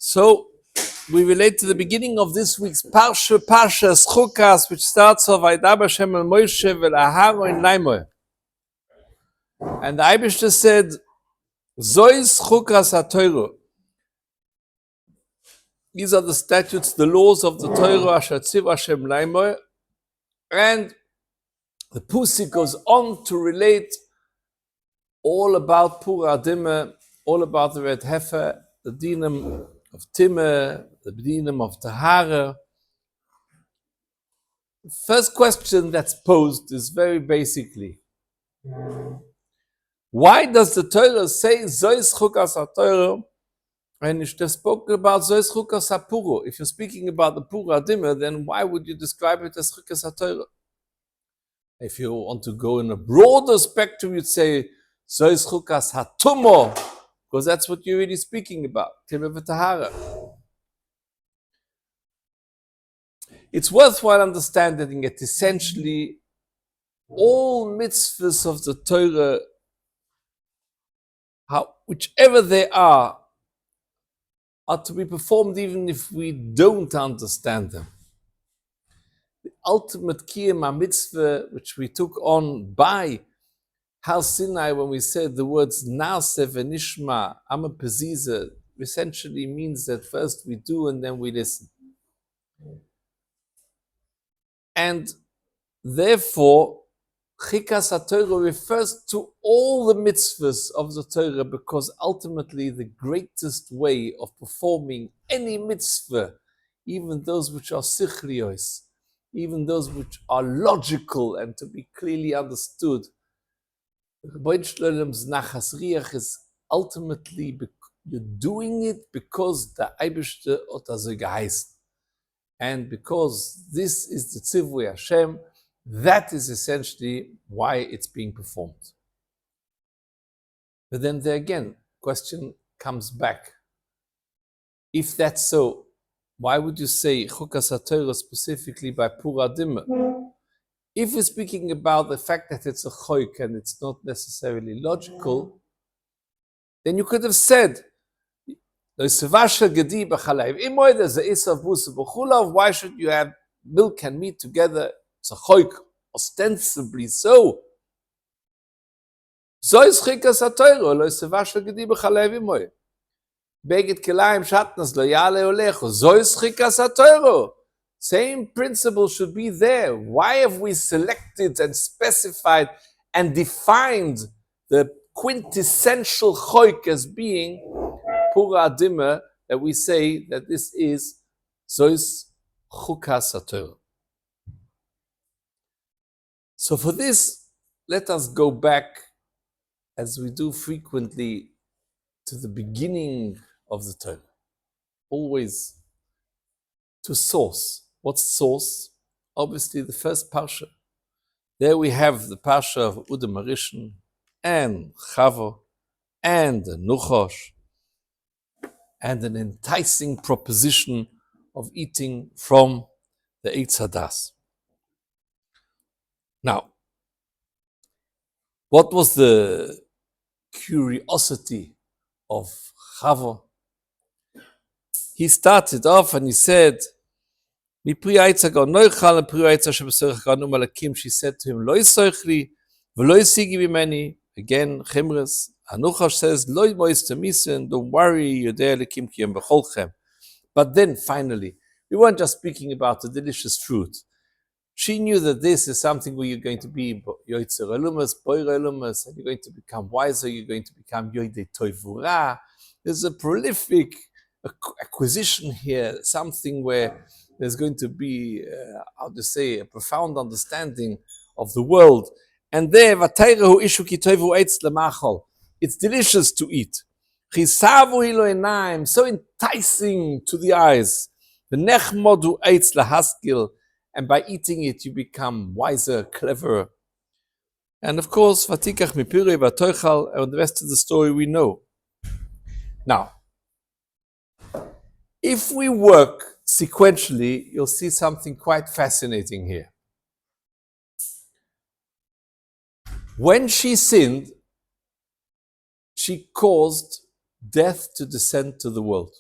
So we relate to the beginning of this week's Parsha Chukas, which starts off Vaydaber Shem el Moshe v'laharon laimoy. And the Eibishter said, Zois Chukas haToire. These are the statutes, the laws of the Torah, Asher Tziv Hashem laimoy. And the Pusik goes on to relate all about Para Aduma, all about the red heifer, the dinam of tuma, the dinam of haToire. The first question that's posed is very basically, why does the Torah say Zois Chukas haToire and it's just spoken about Zois Chukas haPuro? If you're speaking about the Para Aduma, then why would you describe it as Chukas haToire? If you want to go in a broader spectrum, you'd say Zois Chukas haTuma, because that's what you're really speaking about, tuma v'tahara. It's worthwhile understanding that essentially all mitzvahs of the Torah, whichever they are to be performed even if we don't understand them. The ultimate kiyum mitzvah, which we took on by Har Sinai when we said the words Naaseh v'nishma, Ama Peziza, essentially means that first we do and then we listen. And therefore, Chukas haToire refers to all the mitzvahs of the Torah, because ultimately the greatest way of performing any mitzvah, even those which are sichliyos, even those which are logical and to be clearly understood, Rebbeinu Shloim's nachas riach is ultimately you're doing it because the Eibishter ot so geheißen. And because this is the Tzivui Hashem, that is essentially why it's being performed. But then there again, question comes back. If that's so, why would you say Chukas haToire specifically by Para Aduma? If we're speaking about the fact that it's a choik and it's not necessarily logical, then you could have said, why should you have milk and meat together? It's a choik, ostensibly so. Zois Chukas haToire, lo sevasha gedi b'chalev imoy. Beged kelaim shatnas lo yale olecho. Zois Chukas haToire. Same principle should be there. Why have we selected and specified and defined the quintessential choik as being Para Aduma, that we say that this is Zois Chukas haToire? So for this, let us go back, as we do frequently, to the beginning of the Torah. Always to source. What's source? Obviously the first parsha. There we have the parsha of Udam Harishon and Chava and the Nuchosh and an enticing proposition of eating from the Eitz Hadas. Now, what was the curiosity of Chava? He started off and he said, she said to him, Lo yisoichli, v'lo yisigi b'meni. Again, Chimres. Hanuchash says, Lo mois temisen, don't worry, yodei elikim ki yem b'cholchem. But then, finally, we weren't just speaking about the delicious fruit. She knew that this is something where you're going to be yoitzer elumas, boire elumas, and you're going to become wiser, you're going to become yoidei toivura. There's a prolific acquisition here, something where there's going to be, a profound understanding of the world. And there, it's delicious to eat. So enticing to the eyes. And by eating it, you become wiser, cleverer. And of course, and the rest of the story we know. Now, if we work sequentially, you'll see something quite fascinating here. When she sinned, she caused death to descend to the world.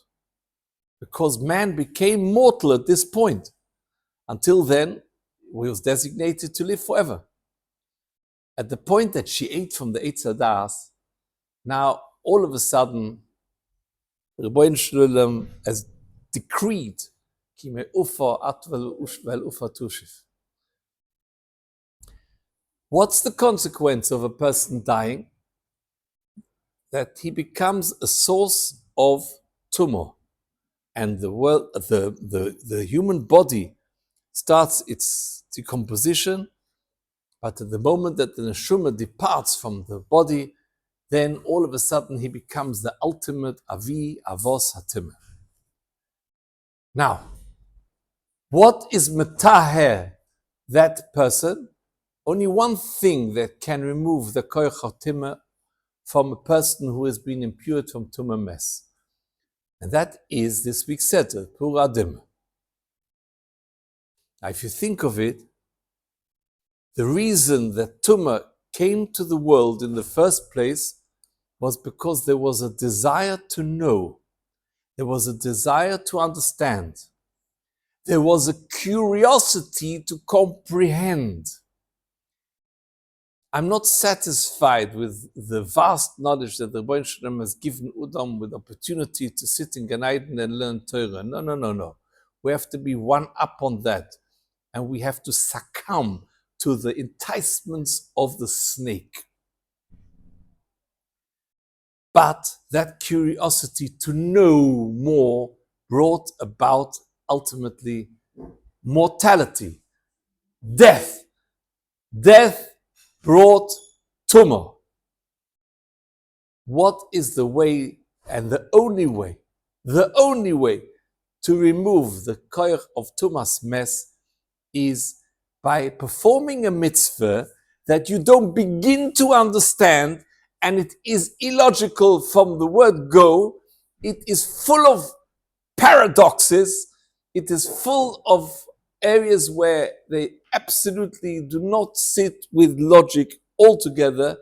because man became mortal at this point. Until then, he was designated to live forever. At the point that she ate from the Eitz Hadas, now all of a sudden, Rebbeinu Shalom has decreed, Ki me'ufa atvel ufa tushif. What's the consequence of a person dying? That he becomes a source of tuma, and the human body starts its decomposition. But at the moment that the neshama departs from the body, then all of a sudden he becomes the ultimate avi avos hatimah. Now, what is metaher that person? Only one thing that can remove the koyach hatimah from a person who has been impure from tumah mess, and that is this week's setter, Para Aduma. Now, if you think of it, the reason that tumah came to the world in the first place was because there was a desire to know, there was a desire to understand, there was a curiosity to comprehend. I'm not satisfied with the vast knowledge that the Rebbeinu Shalom has given Udam with opportunity to sit in Gan Eden and learn Torah. No. We have to be one up on that, and we have to succumb to the enticements of the snake. But that curiosity to know more brought about ultimately mortality, death. Death brought tumah. What is the way and the only way to remove the koyach of tumas mess is by performing a mitzvah that you don't begin to understand, and it is illogical from the word go. It is full of paradoxes. It is full of areas where they absolutely do not sit with logic altogether.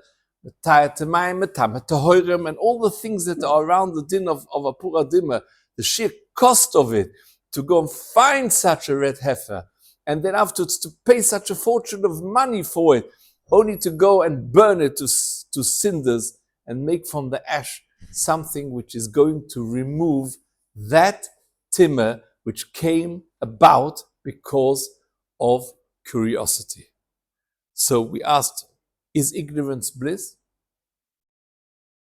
haToire, and all the things that are around the din of a Para Aduma, the sheer cost of it, to go and find such a red heifer, and then afterwards to pay such a fortune of money for it, only to go and burn it to cinders and make from the ash something which is going to remove that timah which came about because of curiosity. So we asked, is ignorance bliss?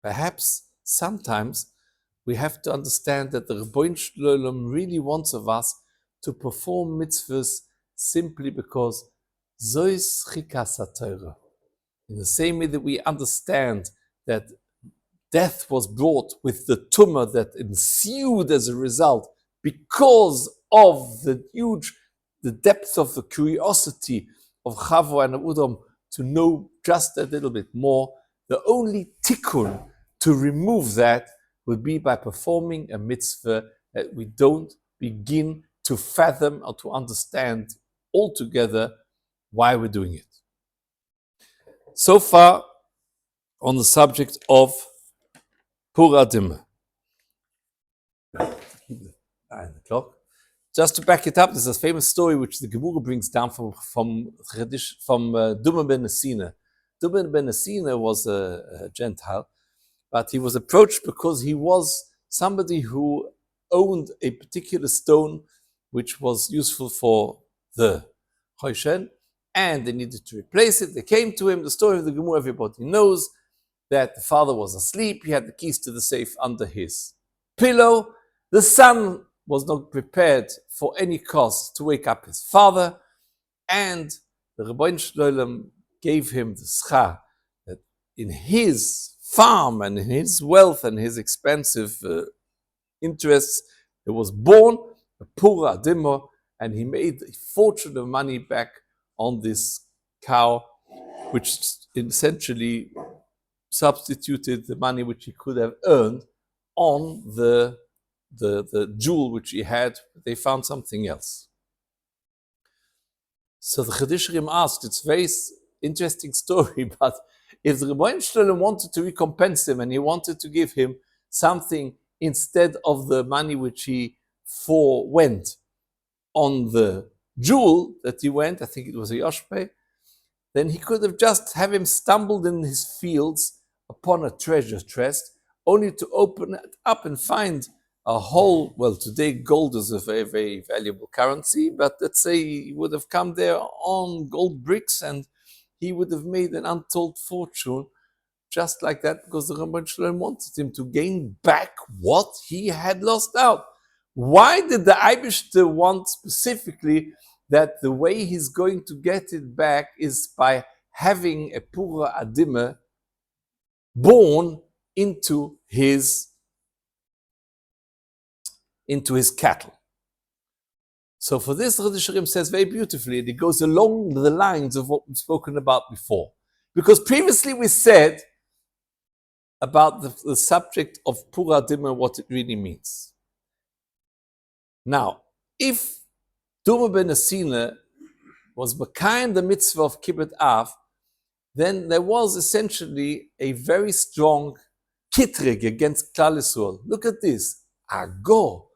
Perhaps sometimes we have to understand that the Rebbeinu Shalom really wants of us to perform mitzvahs simply because zois Chukas haToire. In the same way that we understand that death was brought with the tumah that ensued as a result because of the depth of the curiosity of Chava and Udom to know just a little bit more, the only tikkun to remove that would be by performing a mitzvah that we don't begin to fathom or to understand altogether why we're doing it. So far on the subject of Para Aduma. 9 o'clock. Just to back it up, there's a famous story which the Gemara brings down from Duma ben Nesina. Duma ben Nesina was a Gentile, but he was approached because he was somebody who owned a particular stone which was useful for the Choshen, and they needed to replace it. They came to him. The story of the Gemara, everybody knows that the father was asleep. He had the keys to the safe under his pillow. The son was not prepared for any cost to wake up his father, and the Rebbeinu Shalom gave him the schar that in his farm and in his wealth and his expensive interests, there was born a Para Aduma, and he made a fortune of money back on this cow, which essentially substituted the money which he could have earned on the jewel which he had. They found something else. So the Chiddushim asked, it's a very interesting story, but if the Rebbeinu Shalom wanted to recompense him and he wanted to give him something instead of the money which he forewent on the jewel that he went, I think it was a Yoshpe, then he could have just have him stumbled in his fields upon a treasure chest, only to open it up and find a whole, well, today gold is a very, very valuable currency, but let's say he would have come there on gold bricks and he would have made an untold fortune just like that, because the Rabban Shalom wanted him to gain back what he had lost out. Why did the Eibishter want specifically that the way he's going to get it back is by having a Para Aduma born into his cattle? So for this, Rabbi Shalom says very beautifully, and it goes along the lines of what we've spoken about before. Because previously we said about the subject of Para Aduma, what it really means. Now, if Duma ben Asina was behind the mitzvah of Kibbut Av, then there was essentially a very strong kitrig against Klal Yisrael. Look at this, a Go,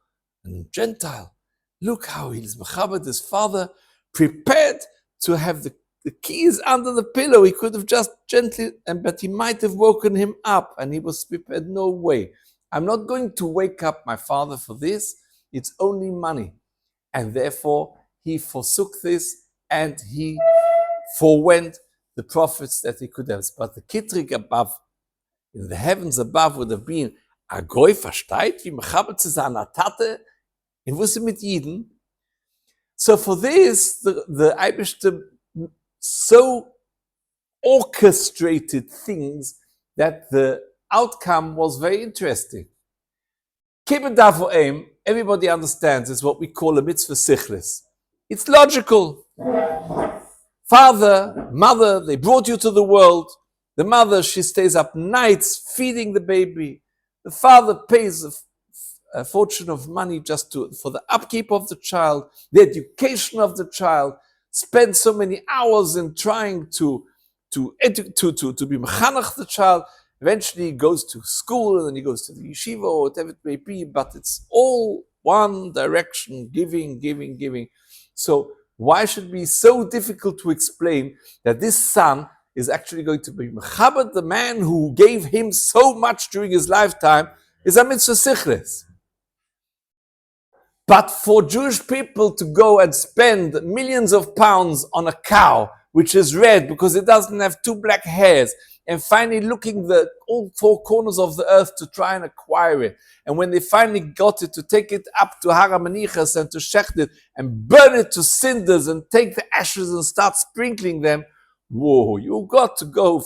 a Gentile. Look how he's mechabed his father, prepared to have the keys under the pillow. He could have just gently, but he might have woken him up, and he was prepared. No way. I'm not going to wake up my father for this. It's only money. And therefore, he forsook this, and he forewent the prophets that he could have. But the kitrig above, in the heavens above, would have been, a goy versteht, wie mechabed zu seiner Tate, in wusse mit Jiden. So for this, the Eibishter so orchestrated things that the outcome was very interesting. Kibbut Av V'Oim, everybody understands, is what we call a mitzvah sichlis. It's logical. Father, mother, they brought you to the world. The mother, she stays up nights feeding the baby. The father pays a fortune of money just for the upkeep of the child, the education of the child, spend so many hours in trying to be mechanach the child. Eventually he goes to school and then he goes to the yeshiva or whatever it may be, but it's all one direction, giving, giving, giving. So why should it be so difficult to explain that this son is actually going to be mechabed, the man who gave him so much during his lifetime, is a mitzvah sichles? But for Jewish people to go and spend millions of pounds on a cow, which is red because it doesn't have two black hairs, and finally looking all four corners of the earth to try and acquire it, and when they finally got it, to take it up to Har HaManichas and to shecht it and burn it to cinders and take the ashes and start sprinkling them, whoa, you got to go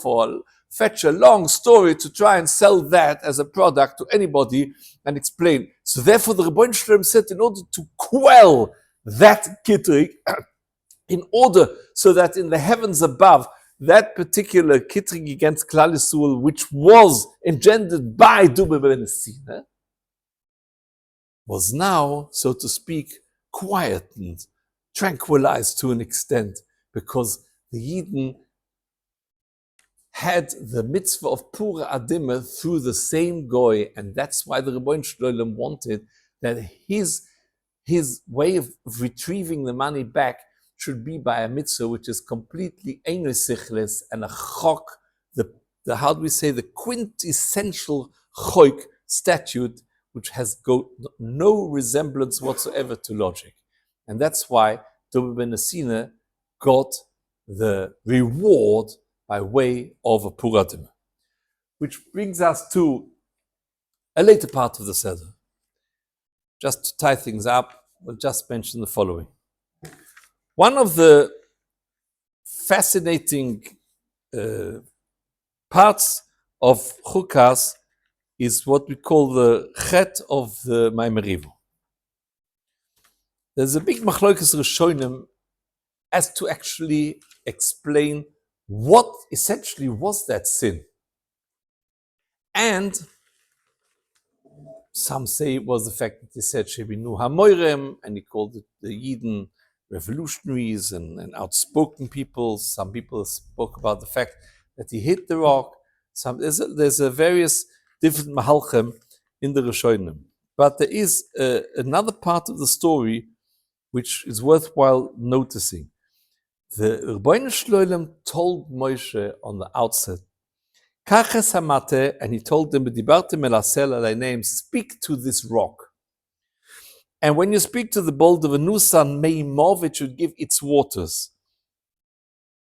fetch a long story to try and sell that as a product to anybody and explain. So therefore the Rebbeinu Shalom said, in order to quell that kitrig, in order so that in the heavens above, that particular kitrig against Klal Yisrael, which was engendered by Duma ben Asina, was now, so to speak, quietened, tranquilized to an extent, because the Yidden had the mitzvah of Para Aduma through the same goy, and that's why the Rebbeinu Shalom wanted that his way of retrieving the money back should be by a mitzvah which is completely ein sichles and a chok, the how do we say, the quintessential chok statute, which has no resemblance whatsoever to logic. And that's why Duma ben Asina got the reward by way of a Para Aduma. Which brings us to a later part of the Seder. Just to tie things up, we'll just mention the following. One of the fascinating parts of Chukas is what we call the chet of the Maimerivo. There's a big machlokas rishonim as to actually explain what essentially was that sin. And some say it was the fact that he said Shebinu HaMoirem, and he called it the Yidden revolutionaries and outspoken people. Some people spoke about the fact that he hit the rock. There's a various different mahalchem in the Rishonim. But there is another part of the story which is worthwhile noticing. The Rebbeinu Shloilem told Moshe on the outset, Kaches hamate, and he told them, "B'dibartem el hasel alei name, speak to this rock. And when you speak to the boulder, v'nusan meimov, it should give its waters.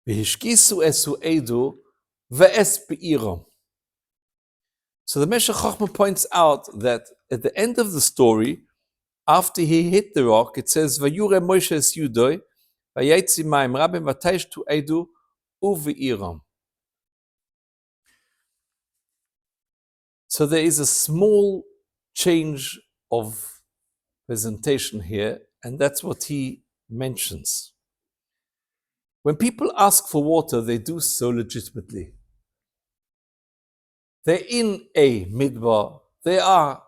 V'hishkisu esu edu, ve'es be'irom." So the Meshech Chochmah points out that at the end of the story, after he hit the rock, it says, "Vayure Moshe es yudoi, vayetzi ma'im rabim, vataish tu edu, uve'irom." So there is a small change of presentation here, and that's what he mentions. When people ask for water, they do so legitimately. They're in a midbar, they are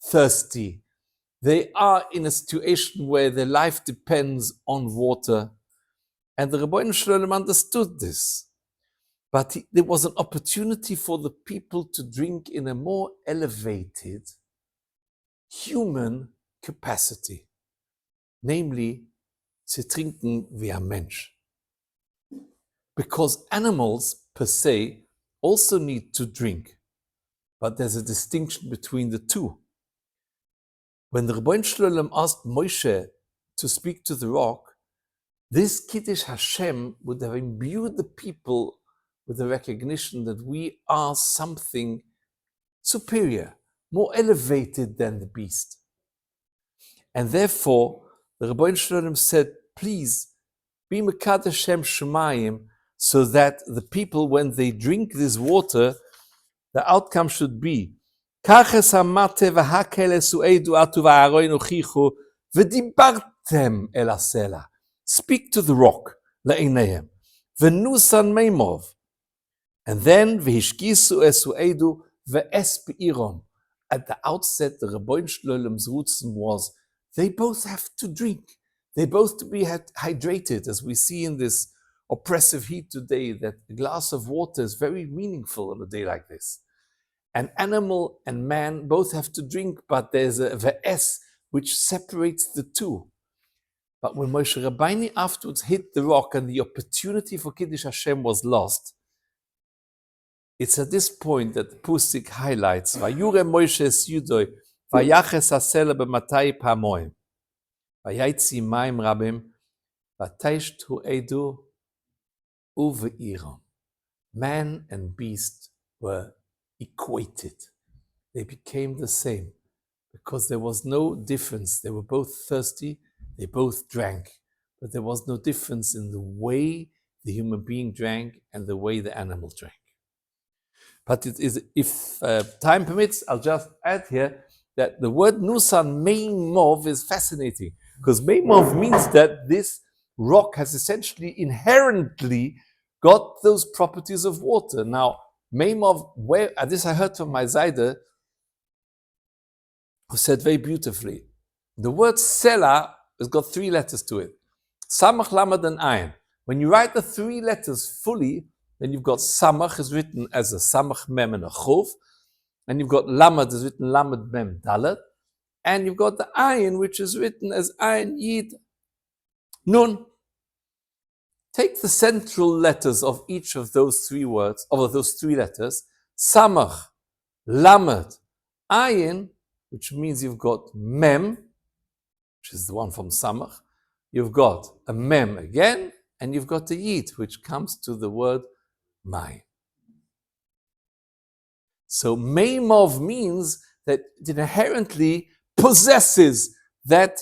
thirsty, they are in a situation where their life depends on water, and the Rebbeinu Shalom understood this. But there was an opportunity for the people to drink in a more elevated human capacity, namely, sie trinken wie ein Mensch. Because animals, per se, also need to drink, but there's a distinction between the two. When the Rebbeinu Shalom asked Moshe to speak to the rock, this Kiddush Hashem would have imbued the people with the recognition that we are something superior, more elevated than the beast. And therefore, the Rebbeinu Shalom said, please, be Mekadesh Shem Shemayim, so that the people, when they drink this water, the outcome should be Kaches hamate v'hakel esu'edu atu v'aroinu chichu v'dibartem el hasela. Speak to the rock, le'eineihem, v'nusan meimov. And then v'hishkisu esu'edu v'es be'irom. At the outset, the Rebbeinu Shalom's rutzen was, they both have to drink. They both to be hydrated, as we see in this oppressive heat today, that a glass of water is very meaningful on a day like this. An animal and man both have to drink, but there's a ve'es which separates the two. But when Moshe Rabbeinu afterwards hit the rock and the opportunity for Kiddush Hashem was lost, it's at this point that the Pusik highlights, Vayure Moshe es yudoi, vayaches hasela b'matai pamoim, vayaytzi mayim rabim, vataish tu edu uve'irom. Man and beast were equated. They became the same because there was no difference. They were both thirsty, they both drank, but there was no difference in the way the human being drank and the way the animal drank. But it is, if time permits, I'll just add here that the word Nusan Meimov is fascinating, because Meimov means that this rock has essentially inherently got those properties of water. Now, Meimov, where this I heard from my Zayde, who said very beautifully, the word Sela has got three letters to it. Samach, Lamed, and Ayin. When you write the three letters fully, then you've got Samach is written as a Samach Mem and a Chov, and you've got Lamed is written Lamed Mem Dalet, and you've got the Ayin which is written as Ayin Yid Nun. Take the central letters of each of those three words, of those three letters, Samach, Lamed, Ayin, which means you've got Mem, which is the one from Samach, you've got a Mem again, and you've got a Yid, which comes to the word Mai. So Meimov means that it inherently possesses that,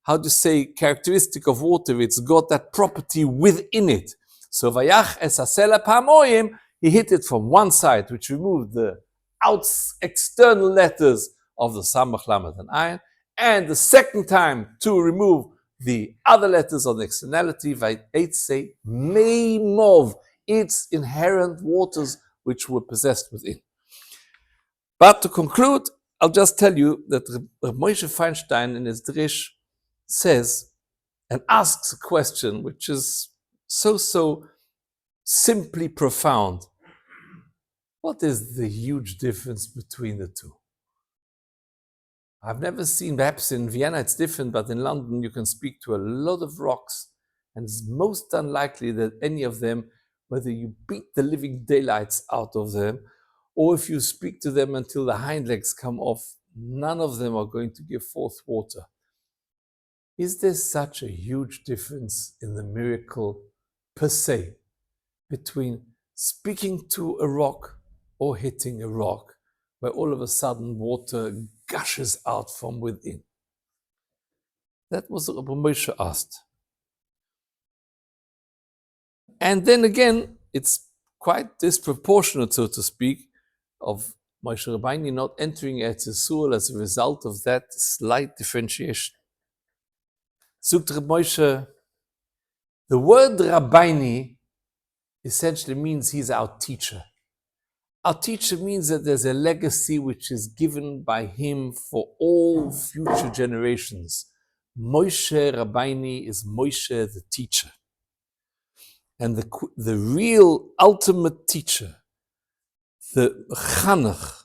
how to say, characteristic of water. It's got that property within it. So Vayach es hasela pamoim, he hit it from one side, which removed the external letters of the Samach, Lamed, and Ayin, and the second time to remove the other letters of the externality, Vayetze Meimov, its inherent waters which were possessed within. But to conclude, I'll just tell you that Moshe Feinstein in his Drish says and asks a question which is so simply profound. What is the huge difference between the two? I've never seen, perhaps in Vienna it's different, but in London you can speak to a lot of rocks, and it's most unlikely that any of them, whether you beat the living daylights out of them, or if you speak to them until the hind legs come off, none of them are going to give forth water. Is there such a huge difference in the miracle per se between speaking to a rock or hitting a rock, where all of a sudden water gushes out from within? That was what Moshe asked. And then again, it's quite disproportionate, so to speak, of Moshe Rabbeinu not entering Eretz Yisrael as a result of that slight differentiation. Sugt Reb Moshe, the word Rabbeini essentially means he's our teacher. Our teacher means that there's a legacy which is given by him for all future generations. Moshe Rabbeini is Moshe the teacher. And the real ultimate teacher, the Chanach,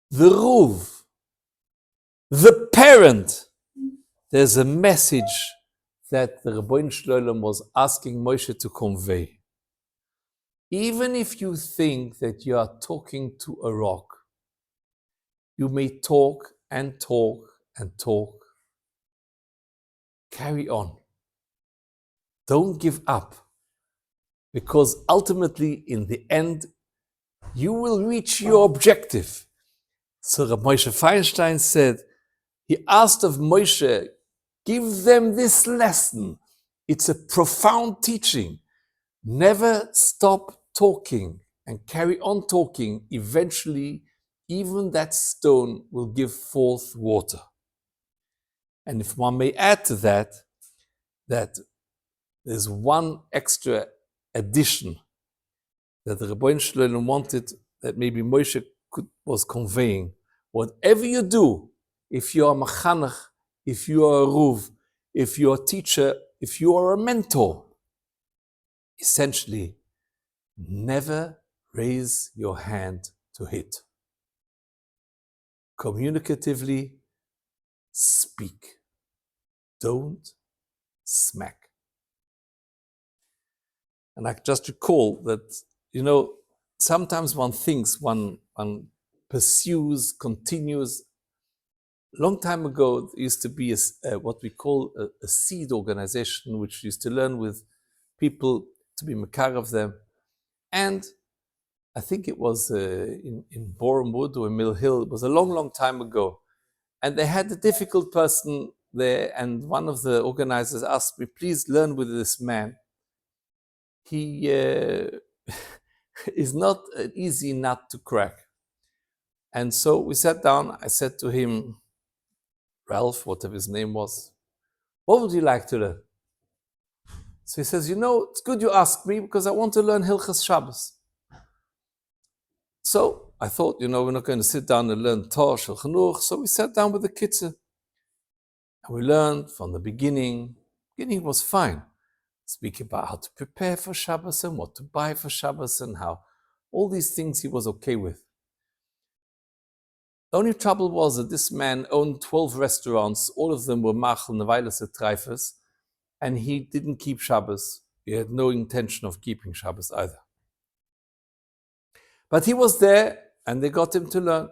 the Ruv, the parent, there's a message that the Rebbeinu Shlolem was asking Moshe to convey. Even if you think that you are talking to a rock, you may talk and talk and talk. Carry on. Don't give up. Because ultimately, in the end, you will reach your objective. So Rabbi Moshe Feinstein said, he asked of Moshe, give them this lesson. It's a profound teaching. Never stop talking and carry on talking. Eventually, even that stone will give forth water. And if one may add to that, that there's one extra addition that the Rebbeinu Shlolem wanted, that maybe Moshe was conveying. Whatever you do, if you are machanach, if you are a ruv, if you are a teacher, if you are a mentor, essentially, never raise your hand to hit. Communicatively, speak. Don't smack. And I just recall that, sometimes one thinks, one pursues, continues. Long time ago, there used to be what we call a seed organization, which used to learn with people to be makar of them. And I think it was in Bournemouth or in Mill Hill. It was a long, long time ago. And they had a difficult person there, and one of the organizers asked me, please learn with this man. He is not an easy nut to crack. And so we sat down. I said to him, Ralph, whatever his name was, what would you like to learn? So he says, it's good you ask me because I want to learn Hilchas Shabbos. So I thought, we're not going to sit down and learn Torah Shel Chinuch. So we sat down with the kitzur. And we learned from the beginning. The beginning was fine. Speak about how to prepare for Shabbos and what to buy for Shabbos and how. All these things he was okay with. The only trouble was that this man owned 12 restaurants. All of them were Machal Nevailas Treifes. And he didn't keep Shabbos. He had no intention of keeping Shabbos either. But he was there, and they got him to learn.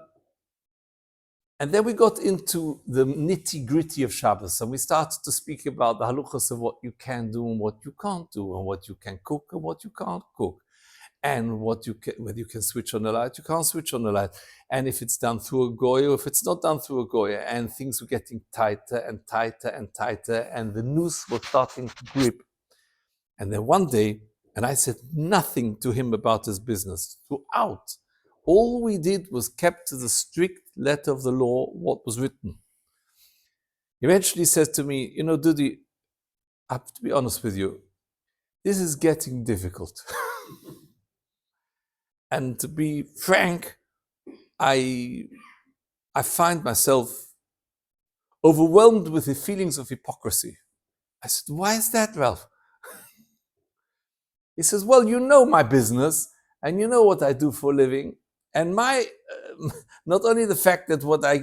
And then we got into the nitty-gritty of Shabbos, and we started to speak about the haluchas of what you can do and what you can't do, and what you can cook and what you can't cook, and whether you can switch on the light, you can't switch on the light, and if it's done through a goy or if it's not done through a goy, and things were getting tighter and tighter and tighter, and the noose was starting to grip. And then one day, and I said nothing to him about his business throughout. All we did was kept to the strict letter of the law, what was written. Eventually he says to me, Doody, I have to be honest with you, this is getting difficult. And to be frank, I find myself overwhelmed with the feelings of hypocrisy. I said, why is that, Ralph? He says, well, you know my business, and you know what I do for a living, And not only the fact that what I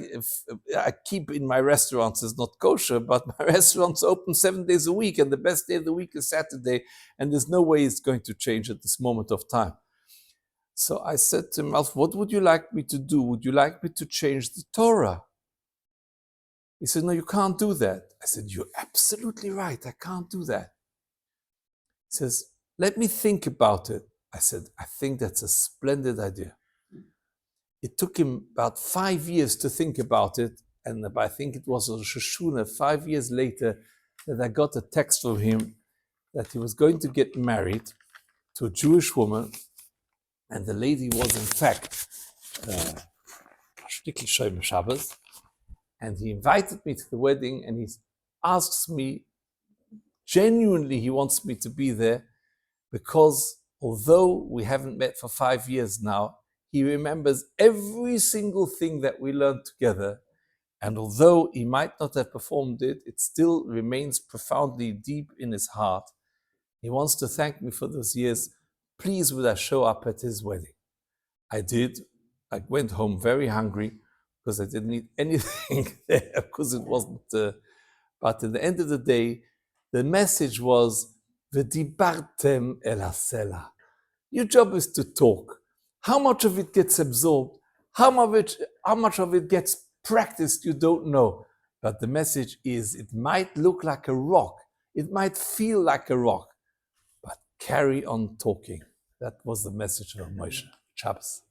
keep in my restaurants is not kosher, but my restaurants open 7 days a week, and the best day of the week is Saturday, and there's no way it's going to change at this moment of time. So I said to him, Alf, what would you like me to do? Would you like me to change the Torah? He said, no, you can't do that. I said, you're absolutely right. I can't do that. He says, let me think about it. I said, I think that's a splendid idea. It took him about 5 years to think about it. And I think it was a Shoshuna 5 years later that I got a text from him that he was going to get married to a Jewish woman. And the lady was in fact Shabbos. And he invited me to the wedding, and he asks me, genuinely he wants me to be there, because although we haven't met for 5 years now, he remembers every single thing that we learned together. And although he might not have performed it, it still remains profoundly deep in his heart. He wants to thank me for those years. Please would I show up at his wedding? I did. I went home very hungry because I didn't eat anything there because it wasn't. But at the end of the day, the message was, "V'dibartem el hasela." Your job is to talk. How much of it gets absorbed? How much of it gets practiced? You don't know. But the message is, it might look like a rock. It might feel like a rock. But carry on talking. That was the message of Moshe. Chukas.